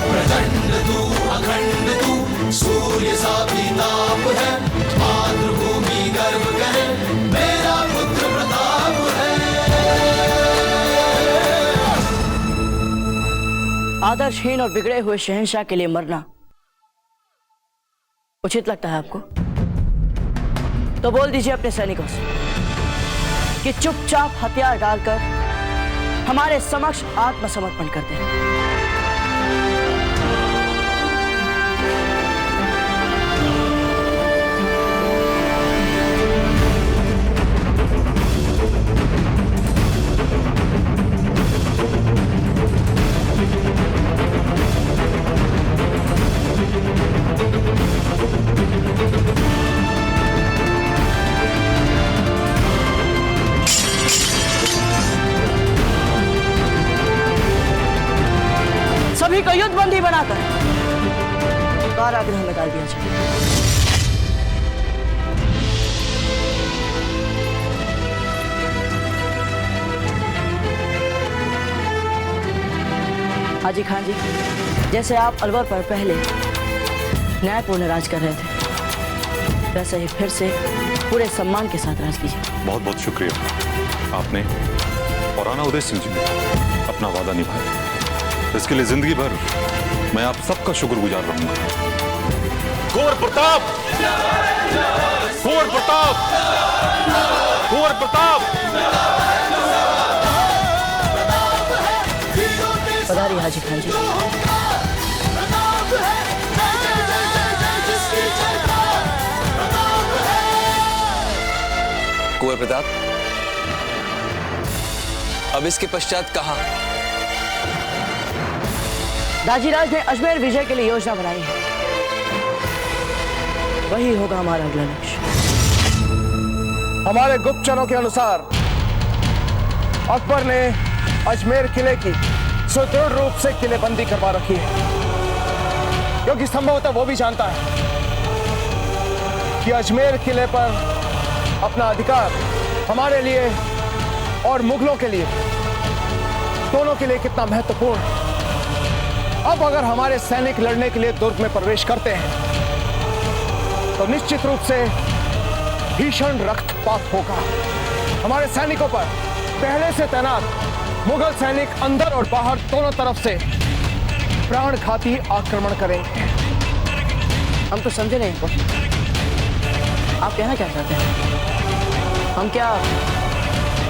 प्रचंड तू अखंड तू, सूर्य सा प्रताप है, मातृभूमि गर्व करे, मेरा पुत्र प्रताप है। आदर्शहीन और बिगड़े हुए शहंशाह के लिए मरना उचित लगता है आपको? तो बोल दीजिए अपने सैनिकों से कि चुपचाप हथियार डालकर हमारे समक्ष आत्मसमर्पण कर दें। सभी को युद्धबंदी बनाकर कारागृह में डाल दिया जाए। हाजी खान जी, जैसे आप अलवर पर पहले न्यायपूर्ण राज कर रहे थे, वैसे ही फिर से पूरे सम्मान के साथ राज कीजिए। बहुत बहुत शुक्रिया। आपने और राणा उदय सिंह जी ने अपना वादा निभाया, इसके लिए जिंदगी भर मैं आप सबका शुक्रगुजार रहूंगा। कुंवर प्रताप, कुंवर प्रताप, कुंवर प्रताप। पधारिए हाजी खान जी। कुंवर प्रताप, अब इसके पश्चात कहां? दाजीराज ने अजमेर विजय के लिए योजना बनाई है, वही होगा हमारा अगला लक्ष्य। हमारे गुप्तचरों के अनुसार अकबर ने अजमेर किले की सुदृढ़ रूप से किलेबंदी करवा रखी है, क्योंकि संभवतः वो भी जानता है कि अजमेर किले पर अपना अधिकार हमारे लिए और मुगलों के लिए, दोनों के लिए कितना महत्वपूर्ण है। अब अगर हमारे सैनिक लड़ने के लिए दुर्ग में प्रवेश करते हैं तो निश्चित रूप से भीषण रक्तपात होगा। हमारे सैनिकों पर पहले से तैनात मुगल सैनिक अंदर और बाहर दोनों तरफ से प्राणघाती आक्रमण करेंगे। हम तो समझे नहीं इनको। आप कहना क्या चाहते हैं? हम क्या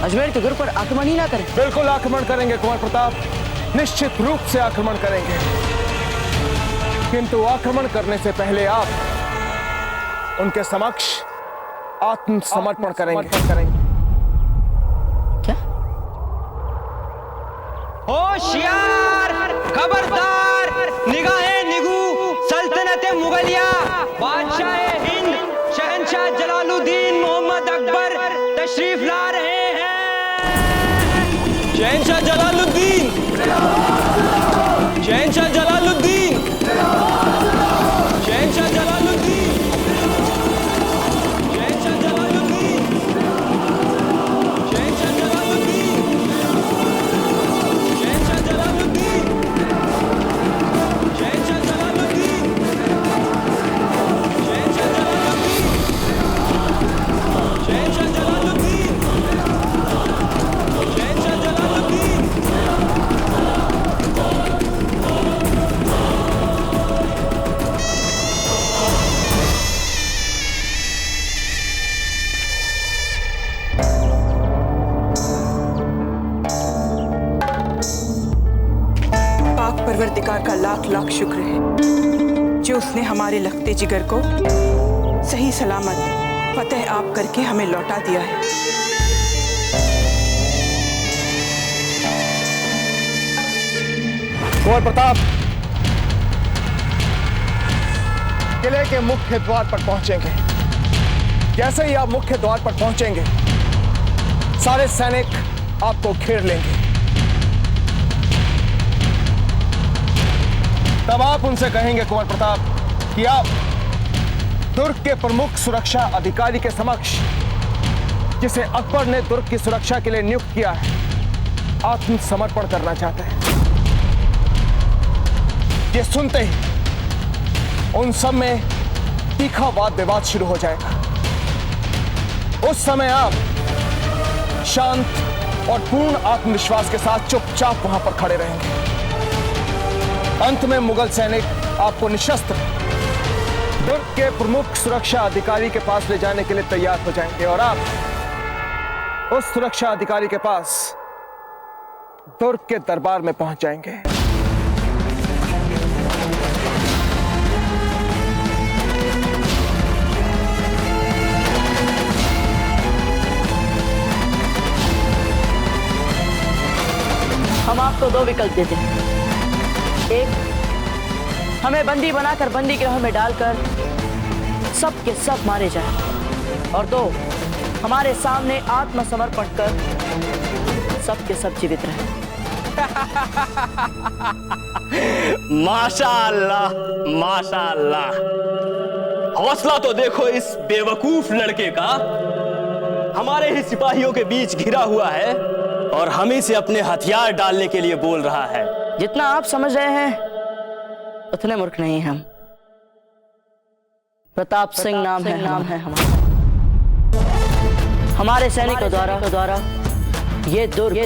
अजमेर के दुर्ग पर आक्रमण ही ना करें? बिल्कुल आक्रमण करेंगे कुंवर प्रताप, निश्चित रूप से आक्रमण करेंगे, किंतु आक्रमण करने से पहले आप उनके समक्ष आत्मसमर्पण करेंगे। क्या? होशियार, खबरदार, निगाहे निगू, सल्तनत मुगलिया, बादशाह हिंद, शहंशाह जलालुद्दीन मोहम्मद अकबर तशरीफ ला रहे हैं। शहंशाह जलालुद्दीन, शहंशाह जलालुद्दीन, शहंशाह जलालुद्दीन, शहंशाह जलालुद्दीन, शहंशाह जलालुद्दीन, शहंशाह जलालुद्दीन, शहंशाह जलालुद्दीन, शहंशाह जलालुद्दीन, शहंशाह जलालुद्दीन, शहंशाह जलालुद्दीन। पाक परवरदिगार का लाख लाख शुक्र है जो उसने हमारे लखते जिगर को सही सलामत फतेह आप करके हमें लौटा दिया है। कुंवर प्रताप किले के मुख्य द्वार पर पहुंचेंगे। जैसे ही आप मुख्य द्वार पर पहुंचेंगे, सारे सैनिक आपको घेर लेंगे। तब आप उनसे कहेंगे कुंवर प्रताप कि आप दुर्ग के प्रमुख सुरक्षा अधिकारी के समक्ष, जिसे अकबर ने दुर्ग की सुरक्षा के लिए नियुक्त किया है, आत्मसमर्पण करना चाहते हैं। ये सुनते ही उन सब में तीखा वाद विवाद शुरू हो जाएगा। उस समय आप शांत और पूर्ण आत्मविश्वास के साथ चुपचाप वहां पर खड़े रहेंगे। अंत में मुगल सैनिक आपको निशस्त्र दुर्ग के प्रमुख सुरक्षा अधिकारी के पास ले जाने के लिए तैयार हो जाएंगे और आप उस सुरक्षा अधिकारी के पास दुर्ग के दरबार में पहुंच जाएंगे। हम आपको दो विकल्प देते हैं। एक, हमें बंदी बनाकर बंदी गृह में डालकर सब के सब मारे जाएं, और दो, हमारे सामने आत्मसमर्पण कर सब के सब जीवित रहें। माशाअल्लाह माशाअल्लाह, हौसला तो देखो इस बेवकूफ लड़के का। हमारे ही सिपाहियों के बीच घिरा हुआ है और हम ही से अपने हथियार डालने के लिए बोल रहा है। जितना आप समझ रहे हैं उतने मूर्ख नहीं हम। प्रताप सिंह नाम है हमारा। हमारे सैनिकों द्वारा ये दुर्ग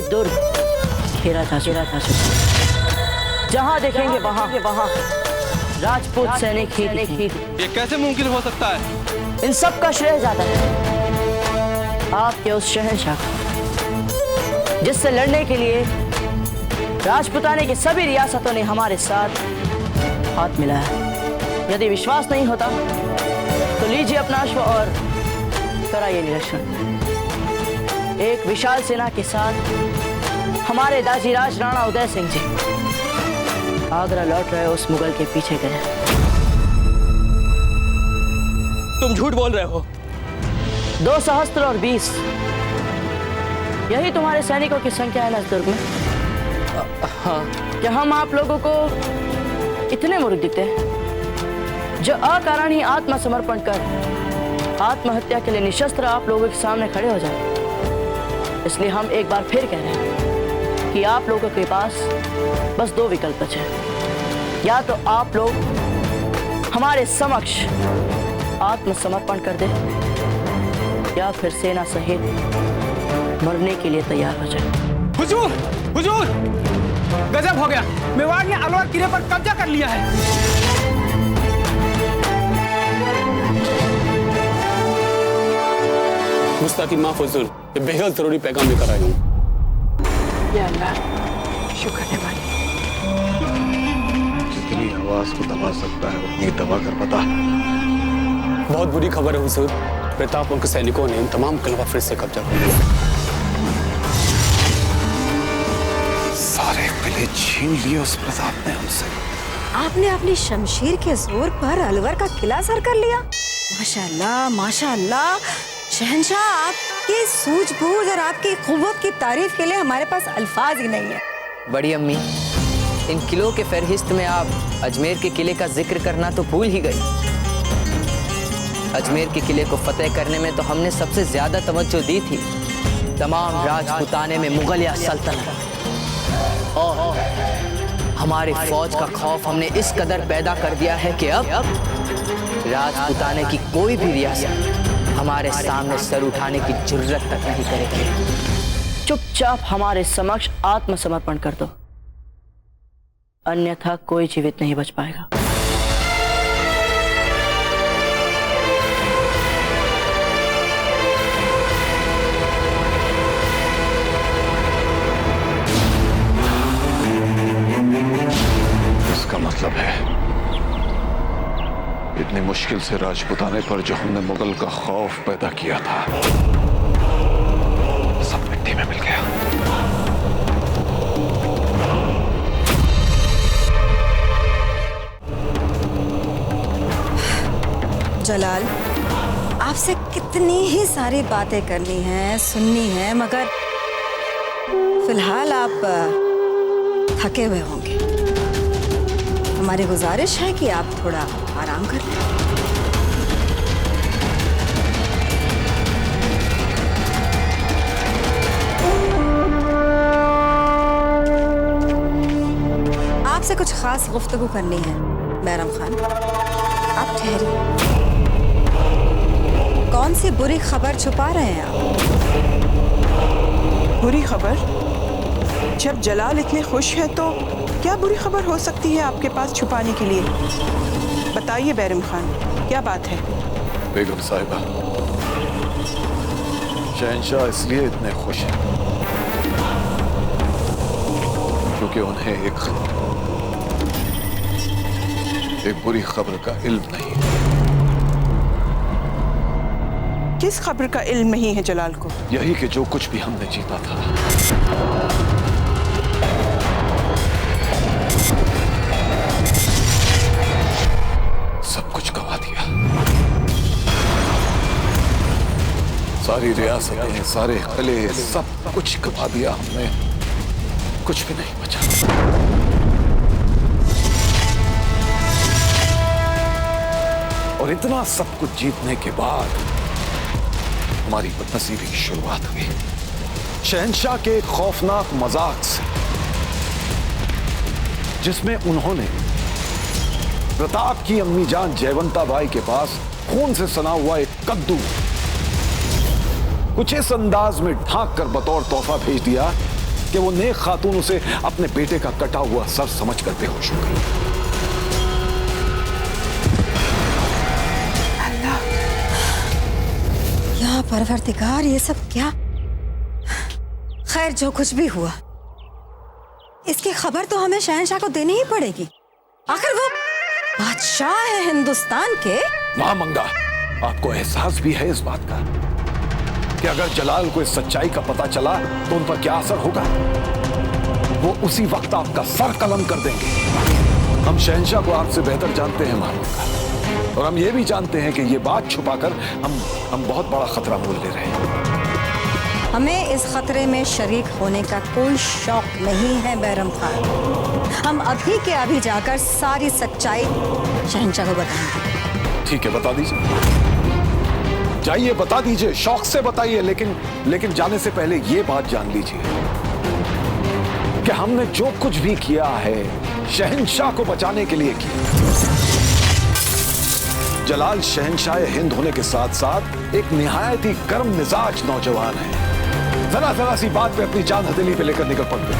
घेरा जा चुका। जहां देखेंगे वहां राजपूत सैनिक ही। ये कैसे मुमकिन हो सकता है? इन सब का श्रेय जाता है आपके उस शहंशाह का, जिससे लड़ने के लिए राजपुताने की सभी रियासतों ने हमारे साथ हाथ मिलाया। यदि विश्वास नहीं होता तो लीजिए अपना अश्व और कराइए निरीक्षण। एक विशाल सेना के साथ हमारे दाजीराज राणा उदय सिंह जी आगरा लौट रहे उस मुगल के पीछे गए। तुम झूठ बोल रहे हो। 2 सहस्त्र और 20 यही तुम्हारे सैनिकों की संख्या है ना इस दुर्ग में? हाँ। क्या हम आप लोगों को इतने मूर्ख दिखते हैं जो अकारण ही आत्मसमर्पण कर आत्महत्या के लिए निशस्त्र आप लोगों के सामने खड़े हो जाए? इसलिए हम एक बार फिर कह रहे हैं कि आप लोगों के पास बस 2 विकल्प बचे। या तो आप लोग हमारे समक्ष आत्मसमर्पण कर दे या फिर सेना सहित मरने के लिए तैयार हो जाए। हुजूर, हुजूर, गजब हो गया। मेवाड़ ने अलवर किले पर कब्जा कर लिया है। गुस्ताखी माफ हुजूर, ये बेहद जरूरी पैगाम लेकर आया हूँ। या अल्लाह, शुक्र है मालिक। जितनी आवाज को दबा सकता है उतनी दबा कर बता। बहुत बुरी खबर है हुजूर, प्रताप उनके सैनिकों ने इन तमाम किलों पर फिर से कब्जा कर लिया। सारे किले छीन लिए उस प्रताप ने हमसे। आपने अपनी शमशीर के जोर पर अलवर का किला सर कर लिया। माशाअल्लाह माशाअल्लाह, शहंशाह आपकी सूझबूझ और आपकी कुव्वत की तारीफ के लिए हमारे पास अल्फाज ही नहीं है। बड़ी अम्मी, इन किलों के फहरिस्त में आप अजमेर के किले का जिक्र करना तो भूल ही गई। अजमेर के किले को फतेह करने में तो हमने सबसे ज्यादा तवज्जो दी थी तमाम राजपुताने में मुगलिया सल्तनत, और हमारे फौज का खौफ हमने इस कदर पैदा कर दिया है कि अब राजपुताने की कोई भी रियासत हमारे सामने सर उठाने की जुर्रत तक नहीं करेगी। चुपचाप हमारे समक्ष आत्मसमर्पण कर दो, अन्यथा कोई जीवित नहीं बच पाएगा। इसका मतलब है इतनी मुश्किल से राजपुताने पर जो हमने मुगल का खौफ पैदा किया था सब मिट्टी में मिल गया। जलाल, आपसे कितनी ही सारी बातें करनी हैं, सुननी हैं, मगर फिलहाल आप थके हुए होंगे। हमारी गुजारिश है कि आप थोड़ा आराम कर लें। आपसे कुछ खास गुफ्तगू करनी है बैरम खान। आप ठहरिए। कौन सी बुरी खबर छुपा रहे हैं आप? बुरी खबर? जब जलाल इतने खुश है तो क्या बुरी खबर हो सकती है आपके पास छुपाने के लिए? बताइए बैरम खान, क्या बात है? बेगम साहिबा, शहंशाह इसलिए इतने खुश हैं क्योंकि उन्हें एक बुरी खबर का इल्म नहीं। किस खबर का इल्म नहीं है जलाल को? यही कि जो कुछ भी हमने जीता था सब कुछ गवा दिया। सारी रियासतें, सारे किले, सब कुछ गवा दिया हमने, कुछ भी नहीं बचा। और इतना सब कुछ जीतने के बाद हमारी बदनसीबी की शुरुआत हुई शहंशाह के खौफनाक मजाक से, जिसमें उन्होंने प्रताप की अम्मी जान जयवंता बाई के पास खून से सना हुआ एक कद्दू कुछ इस अंदाज में ढांक कर बतौर तोहफा भेज दिया कि वो नेक खातून उसे अपने बेटे का कटा हुआ सर समझकर बेहोश हो गई। अल्लाह, या परवरदिगार, ये सब क्या? खैर, जो कुछ भी हुआ इसकी खबर तो हमें शहंशाह को देनी ही पड़ेगी। आखिर वो बादशाह है हिंदुस्तान के। मां मंगा, आपको एहसास भी है इस बात का कि अगर जलाल को इस सच्चाई का पता चला तो उन पर क्या असर होगा? वो उसी वक्त आपका सर कलम कर देंगे। हम शहंशाह को आपसे बेहतर जानते हैं मां मंगा, और हम ये भी जानते हैं कि ये बात छुपाकर हम बहुत बड़ा खतरा मोल ले रहे हैं। हमें इस खतरे में शरीक होने का कोई शौक नहीं है बैरम खान। हम अभी के अभी जाकर सारी सच्चाई शहंशाह को बताएंगे। ठीक है, बता दीजिए, जाइए बता दीजिए, शौक से बताइए, लेकिन जाने से पहले ये बात जान लीजिए कि हमने जो कुछ भी किया है शहंशाह को बचाने के लिए किया। जलाल शहंशाह हिंद होने के साथ साथ एक निहायत ही गर्म मिजाज नौजवान है। जरा सी बात पे अपनी जान हथेली पे लेकर निकल पड़ते,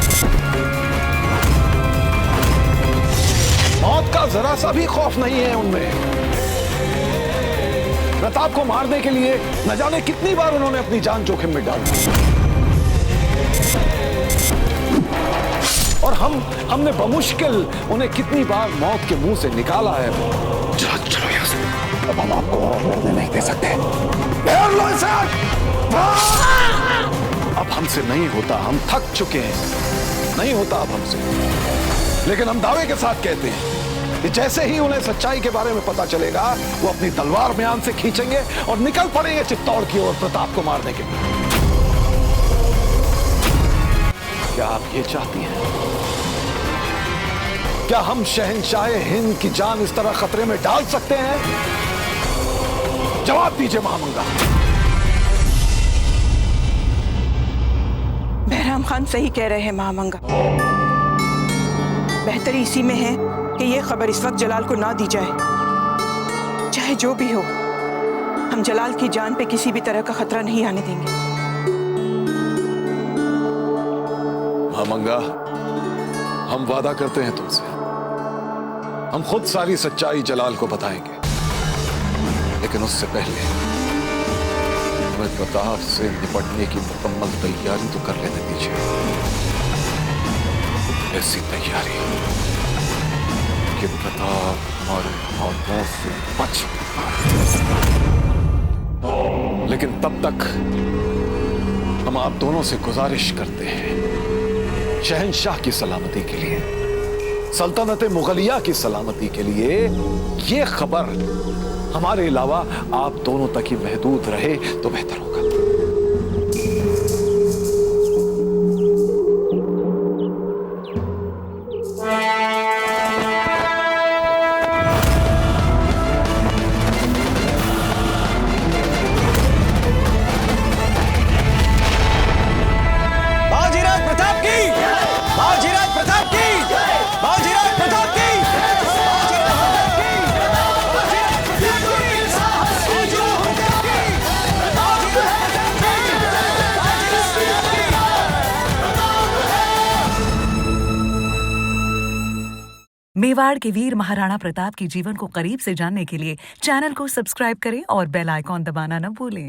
मौत का जरा सा भी खौफ नहीं है उनमें। प्रताप को मारने के लिए न जाने कितनी बार उन्होंने अपनी जान जोखिम में डाल दी, और हमने बमुश्किल उन्हें कितनी बार मौत के मुंह से निकाला है। चलो यहां से, अब हम आपको और लड़ने नहीं दे सकते। अब हमसे नहीं होता, हम थक चुके हैं, नहीं होता अब हमसे। लेकिन हम दावे के साथ कहते हैं कि जैसे ही उन्हें सच्चाई के बारे में पता चलेगा वो अपनी तलवार म्यान से खींचेंगे और निकल पड़ेंगे चित्तौड़ की ओर प्रताप को मारने के लिए। क्या आप ये चाहती हैं? क्या हम शहंशाह हिंद की जान इस तरह खतरे में डाल सकते हैं? जवाब दीजिए महामंगा। बहराम खान सही कह रहे हैं महामंगा। बेहतरी इसी में है कि यह खबर इस वक्त जलाल को ना दी जाए। चाहे जो भी हो, हम जलाल की जान पे किसी भी तरह का खतरा नहीं आने देंगे। महामंगा, हम वादा करते हैं तुमसे, हम खुद सारी सच्चाई जलाल को बताएंगे, लेकिन उससे पहले हमें प्रताप से निपटने की मुकम्मल तैयारी तो कर लेने दीजिए। ऐसी तैयारी कि प्रताप हमारे हाथों से बच पाए। लेकिन तब तक हम आप दोनों से गुजारिश करते हैं, शहंशाह की सलामती के लिए, सल्तनत मुगलिया की सलामती के लिए ये खबर हमारे अलावा आप दोनों तक ही महदूद रहे तो बेहतर होगा। बाजीराज प्रताप की, बाजीराज प्रताप की, बाजीराज प्रताप की, मेवाड़ के वीर महाराणा प्रताप के जीवन को करीब से जानने के लिए चैनल को सब्सक्राइब करें और बेल आइकॉन दबाना न भूलें।